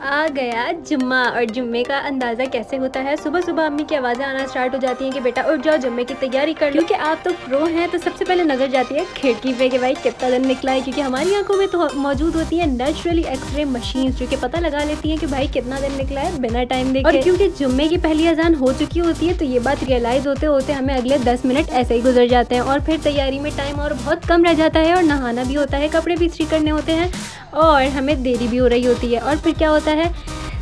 आ गया जुम्मा। और जुम्मे का अंदाज़ा कैसे होता है, सुबह सुबह अम्मी की आवाज़ें आना स्टार्ट हो जाती हैं कि बेटा उठ जाओ, जुम्मे की तैयारी कर लो। क्योंकि आप तो प्रो हैं, तो सबसे पहले नज़र जाती है खिड़की पे कि भाई कितना दिन निकला है। क्योंकि हमारी आंखों में तो मौजूद होती है नेचुरली एक्सरे मशीन जो कि पता लगा लेती हैं कि भाई कितना दिन निकला है बिना टाइम देखे। और क्योंकि जुम्मे की पहली अजान हो चुकी होती है, तो ये बात रियलाइज़ होते होते हमें अगले 10 मिनट ऐसे ही गुजर जाते हैं। और फिर तैयारी में टाइम और बहुत कम रह जाता है, और नहाना भी होता है, कपड़े भी इस्त्री करने होते हैं, और हमें देरी भी हो रही होती है। और फिर क्या होता है,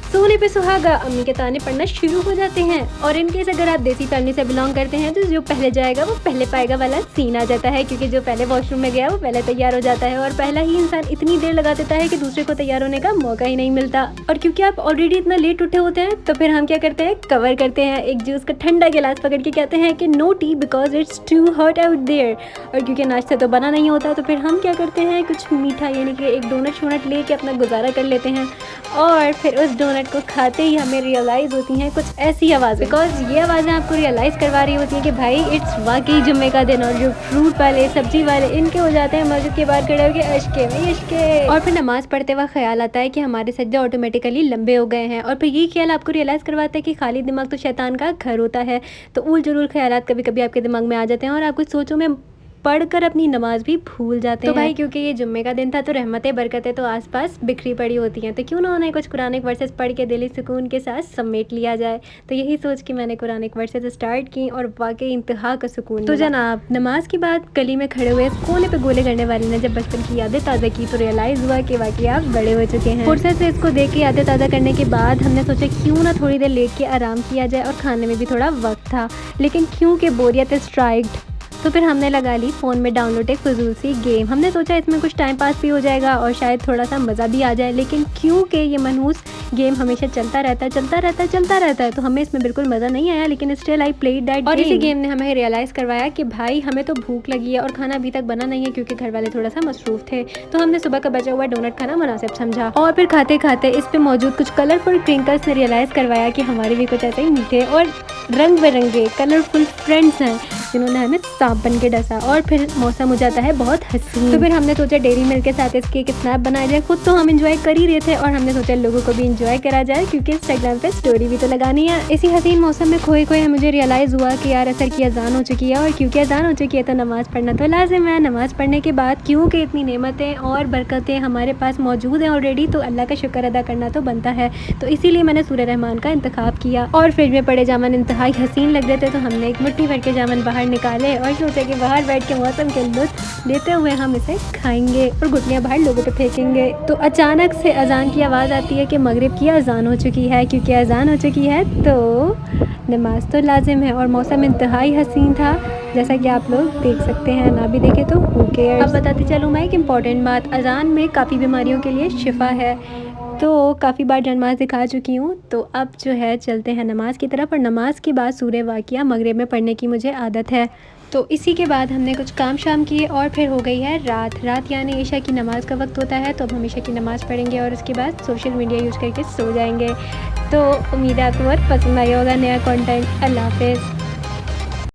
सोने पे सुहागा, अम्मी के ताने पड़ना शुरू हो जाते हैं। और इनकेस अगर आप देसी फैमिली से बिलोंग करते हैं, तो जो पहले जाएगा वो पहले पाएगा वाला सीन आ जाता है। क्योंकि जो पहले वॉशरूम में गया वो पहले तैयार हो जाता है, और पहला ही इंसान इतनी देर लगा देता है कि दूसरे को तैयार होने का मौका ही नहीं मिलता। और क्योंकि आप ऑलरेडी इतना लेट उठे होते हैं, तो फिर हम क्या करते हैं, कवर करते हैं एक जूस का ठंडा गिलास पकड़ के कहते हैं कि no tea because it's too hot out there. और क्योंकि नाश्ता तो बना नहीं होता, तो फिर हम क्या करते हैं, कुछ मीठा यानी कि एक डोनट शोनट ले के अपना गुजारा कर लेते हैं। और फिर उस डोनट को खाते ही हमें रियलाइज़ होती हैं कुछ ऐसी आवाज़ें, बिकॉज ये आवाज़ें आपको रियलाइज़ करवा रही होती हैं कि भाई इट्स वाकई जुम्मे का दिन। और जो फ्रूट वाले, सब्जी वाले, इनके हो जाते हैं मस्जिद के बाहर खड़े होकर अशके में इश्के। और फिर नमाज़ पढ़ते वक्त ख्याल आता है कि हमारे सज्जे ऑटोमेटिकली लंबे हो गए हैं। और फिर ये ख्याल आपको रियलाइज़ करवाता है कि खाली दिमाग तो शैतान का घर होता है। तो उल जरूर ख्यालात कभी कभी आपके दिमाग में आ जाते हैं, और आप कुछ सोचों में पढ़कर अपनी नमाज भी भूल जाते हैं। तो भाई क्योंकि ये जुम्मे का दिन था, तो रहमतें बरकतें तो आसपास बिखरी पड़ी होती हैं, तो क्यों ना उन्हें कुछ कुरानिक वर्सेस पढ़ के दिली सुकून के साथ समेट लिया जाए। तो यही सोच के मैंने कुरानिक वर्सेस स्टार्ट की, और वाकई इंतहा का सुकून। तो जनाब, नमाज के बाद गली में खड़े हुए कोने पे गोले करने वाले ने जब बचपन की यादें ताज़ा की, तो रियलाइज़ हुआ कि वाकई आप बड़े हो चुके हैं। फुर्सत से इसको देख के यादें ताज़ा करने के बाद हमने सोचा क्यों ना थोड़ी देर लेट के आराम किया जाए, और खाने में भी थोड़ा वक्त था। लेकिन क्योंकि बोरियत स्ट्राइक्ड, तो फिर हमने लगा ली फ़ोन में डाउनलोड एक फजूल सी गेम। हमने सोचा इसमें कुछ टाइम पास भी हो जाएगा और शायद थोड़ा सा मज़ा भी आ जाए। लेकिन क्योंकि ये मनहूस गेम हमेशा चलता रहता है, तो हमें इसमें बिल्कुल मज़ा नहीं आया। लेकिन स्टिल आई प्लेड दैट। और इसी गेम ने हमें रियलाइज़ करवाया कि भाई हमें तो भूख लगी है और खाना अभी तक बना नहीं है, क्योंकि घर वाले थोड़ा सा मसरूफ़ थे। तो हमने सुबह का बचा हुआ डोनट खाना मुनासिब समझा। और फिर खाते खाते इस पे मौजूद कुछ कलरफुल ट्विंकल्स ने रियलाइज़ करवाया कि हमारे भी कुछ ऐसे ही मीठे और रंग बिरंगे कलरफुल फ्रेंड्स हैं जिन्होंने हमें सांप बन के डसा। और फिर मौसम हो जाता है बहुत हसीन। तो फिर हमने सोचा डेयरी मिल्क के साथ इसके एक स्नैप बनाया जाए। खुद तो हम एंजॉय कर ही रहे थे, और हमने सोचा लोगों को भी एंजॉय करा जाए, क्योंकि इंस्टाग्राम पे स्टोरी भी तो लगानी है। इसी हसीन मौसम में खोए खोए मुझे रियलाइज़ हुआ कि यार असर की अजान हो चुकी है, और क्योंकि अजान हो चुकी है तो नमाज़ पढ़ना तो लाजिम है। नमाज़ पढ़ने के बाद क्योंकि इतनी नेमतें और बरकतें हमारे पास मौजूद हैं ऑलरेडी, तो अल्लाह का शुक्र अदा करना तो बनता है। तो इसीलिए मैंने सूरह रहमान का इंतखाब किया। और फ्रिज में पड़े जामन इंतहाई हसीन लग रहे थे, तो हमने एक मुट्ठी भर के जामन बाहर निकाले और सोचा कि बाहर बैठ के मौसम के लुत्फ लेते हुए हम इसे खाएंगे और गुटलियाँ बाहर लोगों पे फेंकेंगे। तो अचानक से अजान की आवाज़ आती है कि मगरिब की अजान हो चुकी है। क्योंकि अजान हो चुकी है तो नमाज तो लाजिम है, और मौसम इंतहाई हसीन था, जैसा कि आप लोग देख सकते हैं। ना भी देखे तो हू केयर्स। अब बताती चलूँ मैं एक इम्पॉर्टेंट बात, अजान में काफ़ी बीमारियों के लिए शिफा है। तो काफ़ी बार नमाज दिखा चुकी हूँ, तो अब जो है चलते हैं नमाज की तरफ। और नमाज के बाद सूरह वाक़िया मगरिब में पढ़ने की मुझे आदत है। तो इसी के बाद हमने कुछ काम शाम किए, और फिर हो गई है रात यानी ईशा की नमाज़ का वक्त होता है। तो अब हम ईशा की नमाज़ पढ़ेंगे और उसके बाद सोशल मीडिया यूज़ करके सो जाएंगे। तो उम्मीद है आपको बहुत पसंद आया होगा नया कंटेंट। अल्लाह हाफ़िज़।